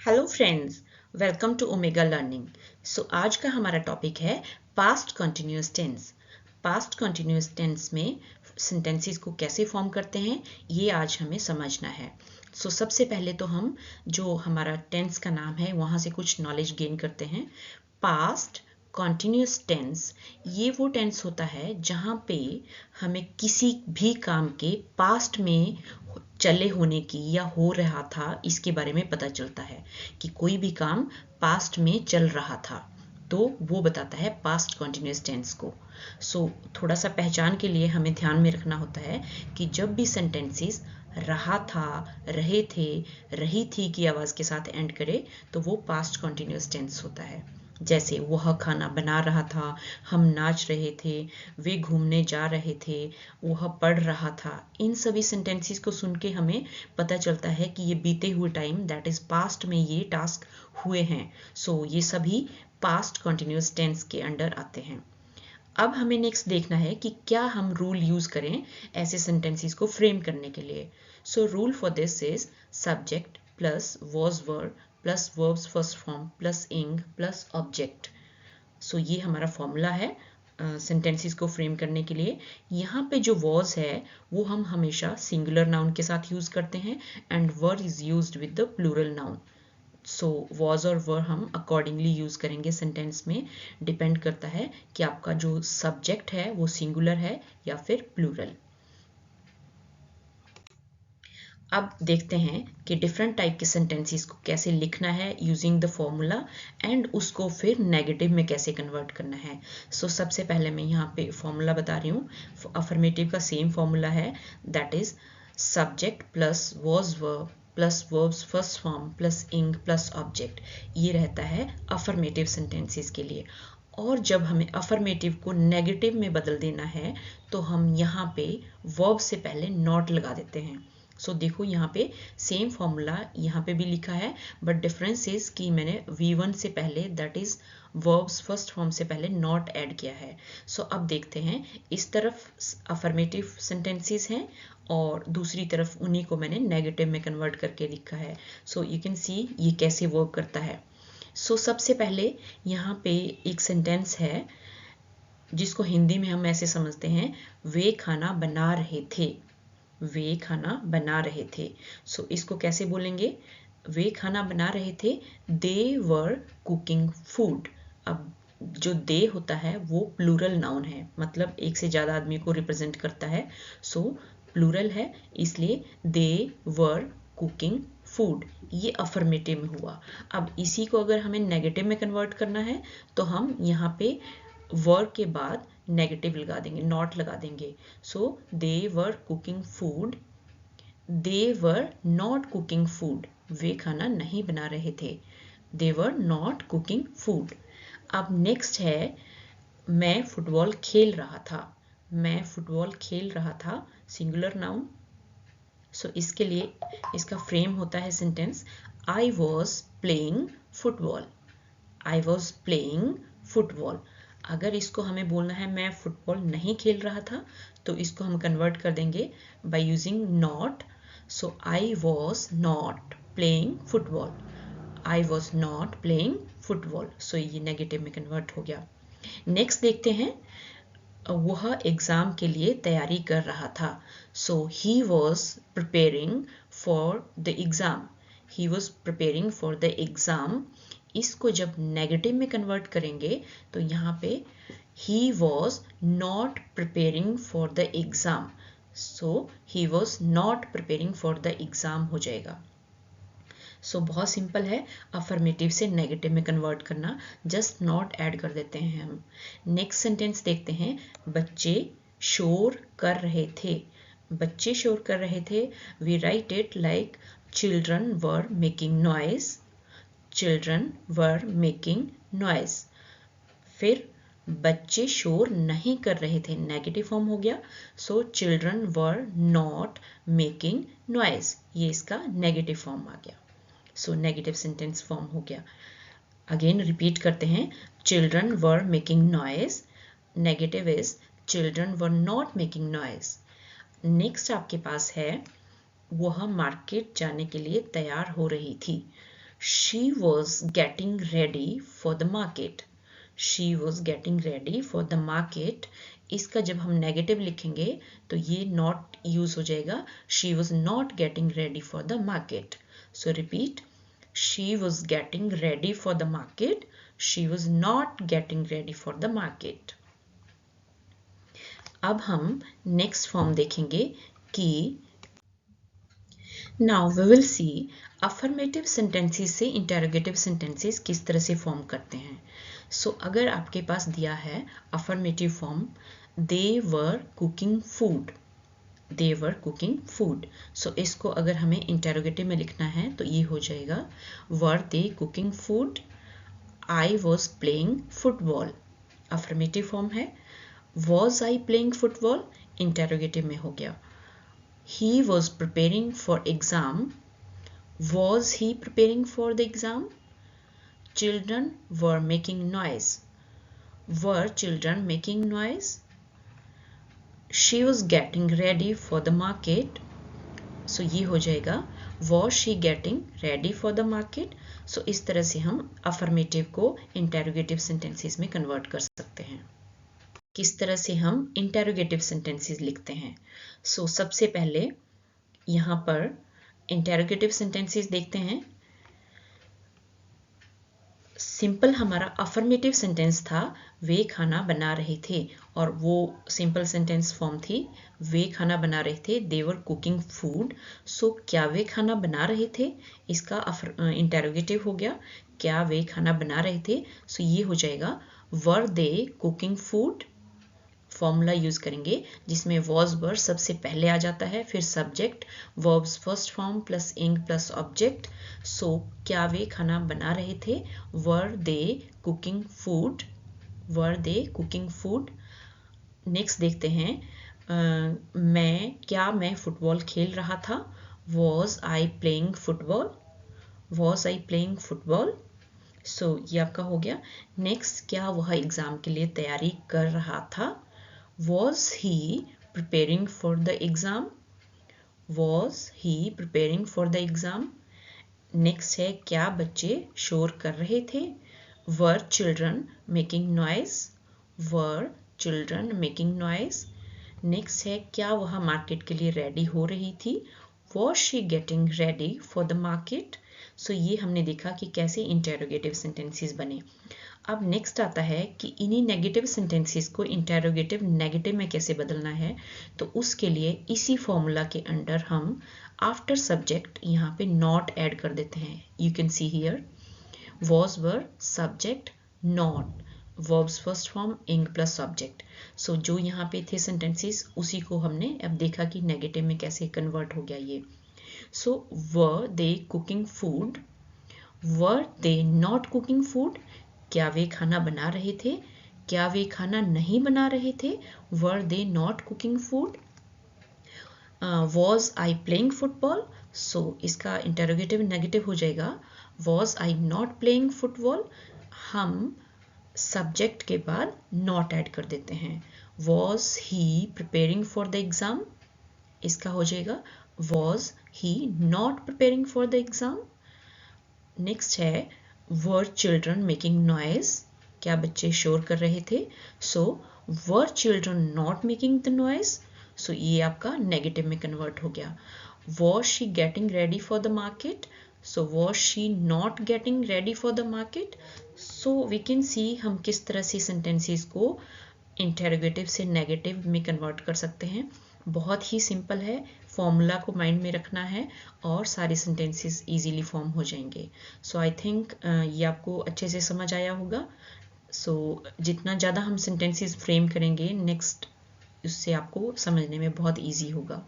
Hello friends, welcome to Omega Learning. आज का हमारा टॉपिक है past continuous tense. Past continuous tense में सेंटेंसेस को कैसे फॉर्म करते हैं ये आज हमें समझना है। सबसे पहले तो हम जो हमारा टेंस का नाम है वहाँ से कुछ नॉलेज गेन करते हैं। पास्ट कॉन्टिन्यूस टेंस ये वो टेंस होता है जहाँ पे हमें किसी भी काम के पास्ट में चले होने की या हो रहा था इसके बारे में पता चलता है कि कोई भी काम पास्ट में चल रहा था, तो वो बताता है पास्ट कॉन्टिन्यूस टेंस को। थोड़ा सा पहचान के लिए हमें ध्यान में रखना होता है कि जब भी सेंटेंसेस रहा था, रहे थे, रही थी की आवाज के साथ एंड करे तो वो पास्ट कॉन्टिन्यूस टेंस होता है। जैसे वह खाना बना रहा था, हम नाच रहे थे, वे घूमने जा रहे थे, वह पढ़ रहा था। इन सभी सेंटेंसेस को सुन के हमें पता चलता है कि ये बीते हुए टाइम दैट इज पास्ट में ये टास्क हुए हैं। ये सभी पास्ट कॉन्टिन्यूस टेंस के अंडर आते हैं। अब हमें नेक्स्ट देखना है कि क्या हम रूल यूज करें ऐसे सेंटेंसेस को फ्रेम करने के लिए। Rule for this is subject plus was verb plus verbs first form plus ing plus object. ये हमारा फॉर्मूला है सेंटेंसेस को फ्रेम करने के लिए। यहाँ पे जो वॉज है वो हम हमेशा सिंगुलर नाउन के साथ यूज करते हैं and were is used with the plural noun. Was और वर हम अकॉर्डिंगली यूज करेंगे सेंटेंस में। डिपेंड करता है कि आपका जो सब्जेक्ट है वो सिंगुलर है या फिर प्लूरल। अब देखते हैं कि डिफरेंट टाइप के सेंटेंसेस को कैसे लिखना है यूजिंग द फॉर्मूला एंड उसको फिर नेगेटिव में कैसे कन्वर्ट करना है। सबसे पहले मैं यहाँ पे फॉर्मूला बता रही हूँ। अफर्मेटिव का सेम फॉर्मूला है, that is subject plus was verb plus verbs first form plus ing plus object. ये रहता है अफर्मेटिव सेंटेंसेस के लिए। और जब हमें अफर्मेटिव को नेगेटिव में बदल देना है तो हम यहाँ पे वर्ब से पहले नॉट लगा देते हैं। देखो यहाँ पे सेम फॉर्मूला यहाँ पे भी लिखा है, बट डिफरेंस इज कि मैंने V1 से पहले that is verbs first form से पहले नॉट ऐड किया है। अब देखते हैं, इस तरफ अफर्मेटिव सेंटेंसेस हैं और दूसरी तरफ उन्हीं को मैंने नेगेटिव में कन्वर्ट करके लिखा है। यू कैन सी ये कैसे वर्क करता है। सबसे पहले यहाँ पे एक सेंटेंस है जिसको हिंदी में हम ऐसे समझते हैं, वे खाना बना रहे थे। वे खाना बना रहे थे। इसको कैसे बोलेंगे, वे खाना बना रहे थे, दे वर कुकिंग फूड। अब जो दे होता है वो प्लूरल नाउन है, मतलब एक से ज्यादा आदमी को रिप्रेजेंट करता है। प्लूरल है, इसलिए दे वर कुकिंग फूड, ये अफर्मेटिव में हुआ। अब इसी को अगर हमें नेगेटिव में कन्वर्ट करना है तो हम यहाँ पे वर्ब के बाद नेगेटिव लगा देंगे, नॉट लगा देंगे। They were cooking food, they were not cooking food, वे खाना नहीं बना रहे थे, they were not cooking food. अब नेक्स्ट है, मैं फुटबॉल खेल रहा था। मैं फुटबॉल खेल रहा था, सिंगुलर नाउन। इसके लिए इसका फ्रेम होता है sentence, I was playing football. I was playing football. अगर इसको हमें बोलना है मैं फुटबॉल नहीं खेल रहा था तो इसको हम कन्वर्ट कर देंगे by using not. I was not playing football, I was not playing football. ये नेगेटिव में कन्वर्ट हो गया। नेक्स्ट देखते हैं, वह एग्जाम के लिए तैयारी कर रहा था। He was preparing for the exam, he was preparing for the exam. इसको जब नेगेटिव में कन्वर्ट करेंगे तो यहाँ पे he was not preparing for the exam, he was not preparing for the exam हो जाएगा। बहुत सिंपल है अफर्मेटिव से नेगेटिव में कन्वर्ट करना, जस्ट नॉट ऐड कर देते हैं हम। नेक्स्ट सेंटेंस देखते हैं, बच्चे शोर कर रहे थे। बच्चे शोर कर रहे थे, we write it like children were making noise, children were making noise. फिर बच्चे शोर नहीं कर रहे थे, नेगेटिव फॉर्म हो गया। Children were not making noise, ये इसका नेगेटिव फॉर्म आ गया। नेगेटिव सेंटेंस फॉर्म हो गया। अगेन रिपीट करते हैं, children were making noise, negative is children were not making noise. Next आपके पास है, वह मार्केट जाने के लिए तैयार हो रही थी। She was getting ready for the market. She was getting ready for the market. इसका जब हम नेगेटिव लिखेंगे तो ये नॉट यूज हो जाएगा. She was not getting ready for the market. So repeat. She was getting ready for the market. She was not getting ready for the market. अब हम नेक्स्ट फॉर्म देखेंगे कि now we will see affirmative sentences से interrogative sentences किस तरह से form करते हैं. सो अगर आपके पास दिया है affirmative form, they were cooking food, they were cooking food. सो इसको अगर हमें इंटेरोगेटिव में लिखना है तो ये हो जाएगा were they cooking food, I was playing football. Affirmative form है. Was I playing football, interrogative में हो गया. He was preparing for exam. Was he preparing for the exam? Children were making noise. Were children making noise? She was getting ready for the market. So ये हो जाएगा was she getting ready for the market. So इस तरह से हम affirmative को interrogative sentences में convert कर सकते हैं. किस तरह से हम इंटेरोगेटिव सेंटेंसेस लिखते हैं. सो सबसे पहले यहाँ पर इंटेरोगेटिव सेंटेंसेस देखते हैं. सिंपल हमारा अफर्मेटिव सेंटेंस था वे खाना बना रहे थे, और वो सिंपल सेंटेंस फॉर्म थी वे खाना बना रहे थे, दे वर कुकिंग फूड. सो क्या वे खाना बना रहे थे, इसका इंटेरोगेटिव हो गया क्या वे खाना बना रहे थे. सो ये हो जाएगा were they cooking food. Formula use करेंगे जिसमें वॉज वर्ब सबसे पहले आ जाता है, फिर subject, verbs first form plus ing plus object. So क्या वे खाना बना रहे थे, were they cooking food, were they cooking food. Next देखते हैं मैं फुटबॉल खेल रहा था, was I playing football, was I playing football. So ये आपका हो गया. नेक्स्ट क्या वह एग्जाम के लिए तैयारी कर रहा था, was he preparing for the exam, was he preparing for the exam. Next है क्या बच्चे शोर कर रहे थे, were children making noise, were children making noise. Next है क्या वह मार्केट के लिए रेडी हो रही थी, was she getting ready for the market. सो ये हमने देखा कि कैसे इंटेरोगेटिव सेंटेंसेस बने. अब नेक्स्ट आता है कि इन्हीं नेगेटिव सेंटेंसेस को इंटेरोगेटिव नेगेटिव में कैसे बदलना है. तो उसके लिए इसी फॉर्मूला के अंडर हम आफ्टर सब्जेक्ट यहाँ पे नॉट ऐड कर देते हैं. You can see here was were subject not, verbs first form इंग प्लस सब्जेक्ट. सो जो यहाँ पे थे सेंटेंसेस उसी को हमने अब देखा कि नेगेटिव में कैसे कन्वर्ट हो गया ये. So were they cooking food, were they not cooking food. क्या वे खाना बना रहे थे, क्या वे खाना नहीं बना रहे थे, were they not cooking food. Was I playing football. So इसका इंटेरोगेटिव नेगेटिव हो जाएगा was I not playing football. हम सब्जेक्ट के बाद नॉट ऐड कर देते हैं. Was he preparing for the exam, इसका हो जाएगा was he not preparing for the exam. Next है वर चिल्ड्रन मेकिंग नॉइज, क्या बच्चे शोर कर रहे थे. So were children not making the noise. So ये आपका नेगेटिव में कन्वर्ट हो गया. Was she getting ready for the market, so was she not getting ready for the market. So we can see हम किस तरह से सेंटेंसेस को इंटेरोगेटिव से नेगेटिव में कन्वर्ट कर सकते हैं. बहुत ही सिंपल है, फॉर्मूला को माइंड में रखना है और सारे सेंटेंसेस इजीली फॉर्म हो जाएंगे. सो आई थिंक ये आपको अच्छे से समझ आया होगा. सो जितना ज़्यादा हम सेंटेंसेस फ्रेम करेंगे नेक्स्ट, उससे आपको समझने में बहुत इजी होगा.